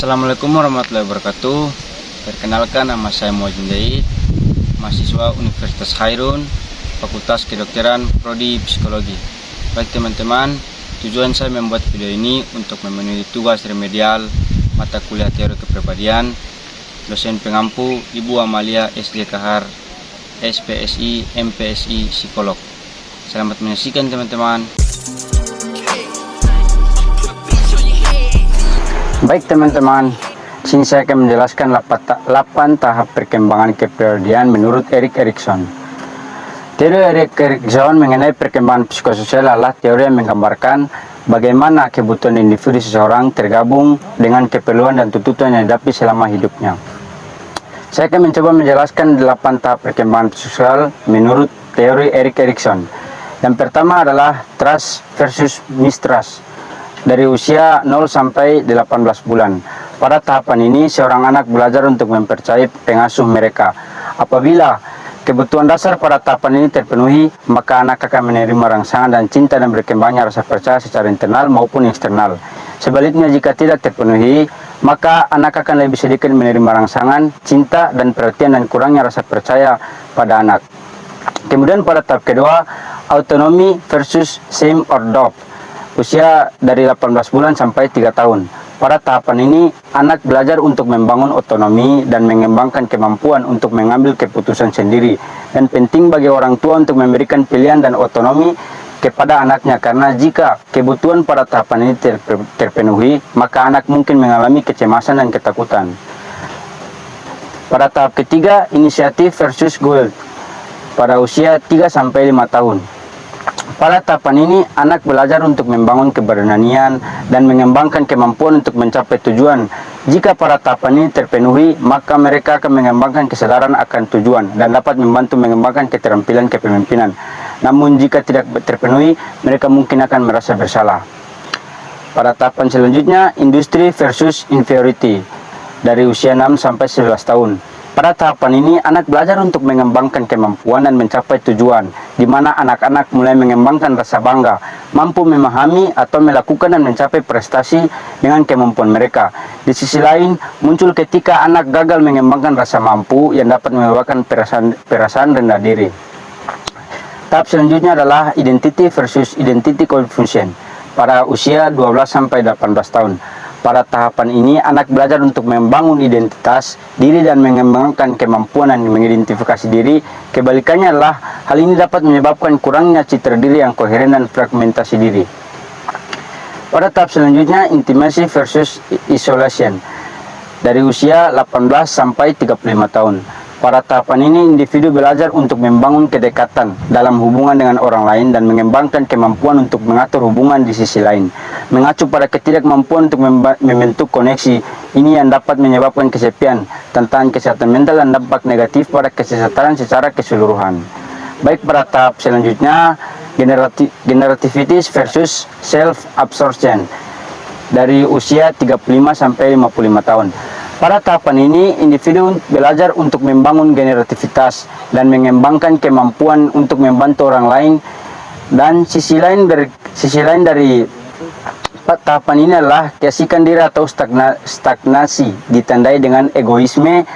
Assalamualaikum warahmatullahi wabarakatuh. Perkenalkan, nama saya Muhajin Dait, mahasiswa Universitas Khairun, Fakultas Kedokteran, Prodi Psikologi. Baik teman-teman, tujuan saya membuat video ini untuk memenuhi tugas remedial mata kuliah teori kepribadian dosen pengampu Ibu Amalia SD Kahar, SPSI, MPSI, Psikolog. Selamat menyaksikan teman-teman. Baik teman-teman, sini saya akan menjelaskan 8 tahap perkembangan kepribadian menurut Erik Erikson. Teori Erik Erikson mengenai perkembangan psikososial adalah teori yang menggambarkan bagaimana kebutuhan individu seseorang tergabung dengan keperluan dan tuntutan yang dihadapi selama hidupnya. Saya akan mencoba menjelaskan 8 tahap perkembangan psikososial menurut teori Erik Erikson. Yang pertama adalah trust versus mistrust. Dari usia 0 sampai 18 bulan. Pada tahapan ini, seorang anak belajar untuk mempercayai pengasuh mereka. Apabila kebutuhan dasar pada tahapan ini terpenuhi, maka anak akan menerima rangsangan dan cinta dan berkembangnya rasa percaya secara internal maupun eksternal. Sebaliknya, jika tidak terpenuhi, maka anak akan lebih sedikit menerima rangsangan, cinta, dan perhatian dan kurangnya rasa percaya pada anak. Kemudian pada tahap kedua, autonomy versus shame or doubt. Usia dari 18 bulan sampai 3 tahun. Pada tahapan ini, anak belajar untuk membangun otonomi dan mengembangkan kemampuan untuk mengambil keputusan sendiri. Dan penting bagi orang tua untuk memberikan pilihan dan otonomi kepada anaknya, karena jika kebutuhan pada tahapan ini terpenuhi, maka anak mungkin mengalami kecemasan dan ketakutan. Pada tahap ketiga, inisiatif versus goal. Pada usia 3 sampai 5 tahun. Pada tahapan ini, anak belajar untuk membangun keberanian dan mengembangkan kemampuan untuk mencapai tujuan. Jika pada tahapan ini terpenuhi, maka mereka akan mengembangkan kesadaran akan tujuan dan dapat membantu mengembangkan keterampilan kepemimpinan. Namun jika tidak terpenuhi, mereka mungkin akan merasa bersalah. Pada tahapan selanjutnya, industri versus inferiority. Dari usia 6 sampai 11 tahun. Pada tahapan ini, anak belajar untuk mengembangkan kemampuan dan mencapai tujuan, di mana anak-anak mulai mengembangkan rasa bangga, mampu memahami atau melakukan dan mencapai prestasi dengan kemampuan mereka. Di sisi lain, muncul ketika anak gagal mengembangkan rasa mampu yang dapat menyebabkan perasaan rendah diri. Tahap selanjutnya adalah identity versus identity confusion, pada usia 12 sampai 18 tahun. Pada tahapan ini, anak belajar untuk membangun identitas diri dan mengembangkan kemampuan dan mengidentifikasi diri. Kebalikannya adalah hal ini dapat menyebabkan kurangnya citra diri yang koheren dan fragmentasi diri. Pada tahap selanjutnya, intimacy versus isolation. Dari usia 18 sampai 35 tahun. Pada tahapan ini, individu belajar untuk membangun kedekatan dalam hubungan dengan orang lain dan mengembangkan kemampuan untuk mengatur hubungan di sisi lain. Mengacu pada ketidakmampuan untuk membentuk koneksi, ini yang dapat menyebabkan kesepian, tantangan kesehatan mental, dan dampak negatif pada kesehatan secara keseluruhan. Baik, pada tahap selanjutnya, generativitis versus self-absorption. Dari usia 35 sampai 55 tahun. Pada tahapan ini, individu belajar untuk membangun generativitas dan mengembangkan kemampuan untuk membantu orang lain. Dan sisi lain dari tahapan ini adalah keasikan diri atau stagnasi, ditandai dengan egoisme,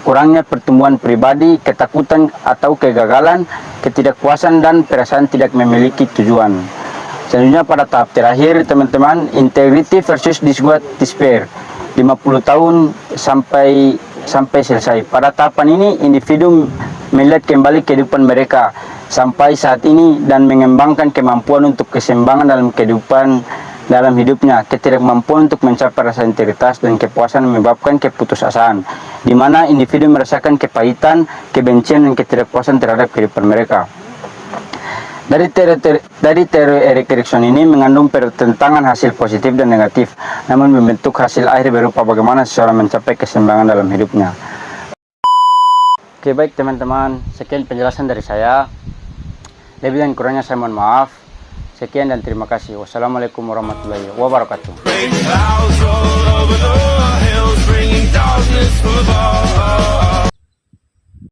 kurangnya pertumbuhan pribadi, ketakutan atau kegagalan, ketidakpuasan, dan perasaan tidak memiliki tujuan. Selanjutnya pada tahap terakhir teman-teman, integrity versus despair. 50 tahun sampai selesai. Pada tahapan ini, individu melihat kembali kehidupan mereka sampai saat ini dan mengembangkan kemampuan untuk keseimbangan dalam kehidupan dalam hidupnya. Ketidakmampuan untuk mencapai rasa integritas dan kepuasan menyebabkan keputusasaan, di mana individu merasakan kepahitan, kebencian, dan ketidakpuasan terhadap kehidupan mereka. Dari teori Erik Erikson ini mengandung pertentangan hasil positif dan negatif, namun membentuk hasil akhir berupa bagaimana seseorang mencapai keseimbangan dalam hidupnya. Oke, baik teman-teman, sekian penjelasan dari saya. Lebih dan kurangnya saya mohon maaf. Sekian dan terima kasih. Wassalamualaikum warahmatullahi wabarakatuh.